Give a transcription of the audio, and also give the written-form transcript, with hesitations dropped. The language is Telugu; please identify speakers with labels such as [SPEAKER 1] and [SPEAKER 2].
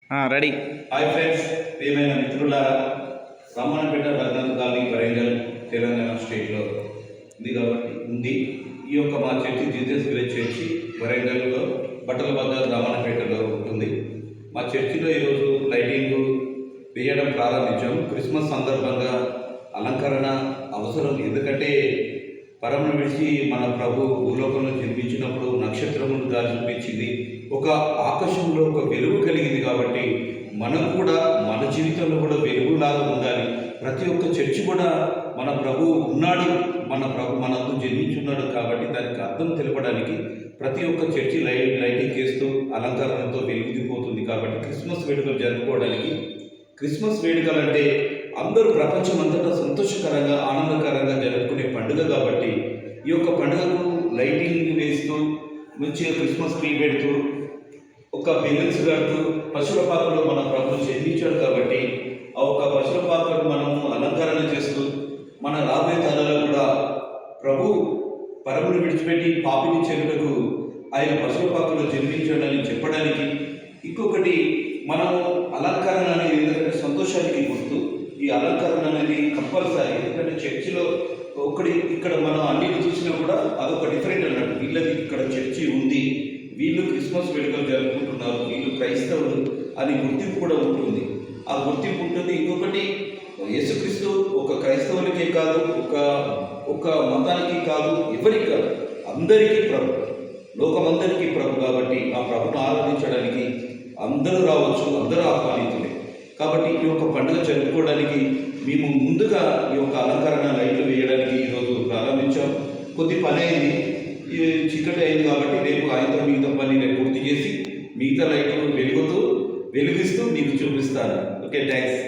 [SPEAKER 1] రెడీ.
[SPEAKER 2] హాయ్ ఫ్రెండ్స్, ప్రియమైన మిత్రులారా, రమ్మన్నపేట రఘునాథ్ కాలనీ వరంగల్ తెలంగాణ స్టేట్లో ఉంది. ఈ యొక్క మా చర్చి జీసస్ విలేజ్ చర్చి వరంగల్లో బట్టల బజార్ రమ్మన్నపేటలో ఉంటుంది. మా చర్చిలో ఈరోజు లైటింగ్ వేయడం ప్రారంభించాం. క్రిస్మస్ సందర్భంగా అలంకరణ అవసరం. ఎందుకంటే పరమును విడిచి మన ప్రభు భూలోకంలో జన్మించినప్పుడు నక్షత్రమును దారి చూపించింది. ఒక ఆకాశంలో ఒక వెలుగు కలిగింది. కాబట్టి మనం కూడా మన జీవితంలో కూడా వెలుగులాగా ఉండాలి. ప్రతి ఒక్క చర్చి కూడా మన ప్రభు ఉన్నాడు, మన ప్రభు మనందు జన్మించున్నాడు. కాబట్టి దానికి అర్థం తెలపడానికి ప్రతి ఒక్క చర్చి లైటింగ్ చేస్తూ అలంకరణతో వెలుగుదిపోతుంది. కాబట్టి క్రిస్మస్ వేడుకలు జరుపుకోవడానికి, క్రిస్మస్ వేడుకలు అంటే అందరూ ప్రపంచం అంతటా సంతోషకరంగా ఆనందకరంగా జరుపుకునే పండుగ. కాబట్టి ఈ యొక్క పండుగకు లైటింగ్ వేస్తూ మంచిగా క్రిస్మస్ ట్రీ పెడుతూ ఒక బెలూన్స్ కడుతూ పశువుల పాకలో మన ప్రభు జన్మించాడు. కాబట్టి ఆ ఒక పశువుల పాకను మనం అలంకరణ చేస్తూ మన రాబోయే తరాలకు కూడా ప్రభు పరమును విడిచిపెట్టి పాపిని చేరుటకు ఆయన పశువుల పాకలో జన్మించాడని చెప్పడానికి. ఇంకొకటి, మనము అలంకరణ అనేది ఎందుకంటే సంతోషానికి గుర్తు. ఈ అలంకరణ అనేది కంపల్సరీ. ఎందుకంటే చర్చిలో ఇక్కడ మనం అన్నిటి చూసినా కూడా అదొక డిఫరెంట్ అన్నట్టు. వీళ్ళది ఇక్కడ చర్చి ఉంది, వీళ్ళు క్రిస్మస్ వేడుకలు జరుపుకుంటున్నారు, వీళ్ళు క్రైస్తవులు అని గుర్తింపు కూడా ఉంటుంది. ఆ గుర్తింపు ఉంటుంది. ఇంకొకటి, యేసుక్రీస్తు ఒక క్రైస్తవులకే కాదు, ఒక మతానికి కాదు, ఎవరికి కాదు, అందరికీ ప్రభు, లోకమందరికీ ప్రభు. కాబట్టి ఆ ప్రభును ఆరాధించడానికి అందరూ రావచ్చు, అందరూ ఆహ్వానితులే. కాబట్టి ఈ యొక్క పండుగ జరుపుకోవడానికి మేము ముందుగా ఈ యొక్క అలంకరణ లైట్లు వేయడానికి ఈరోజు ప్రారంభించాం. కొద్ది పని అయింది, చీకటి అయింది. కాబట్టి రేపు ఆయనతో మిగతా పని రేపు పూర్తి చేసి మిగతా లైట్లు వెలిగిస్తూ మీకు చూపిస్తాను. Okay, thanks.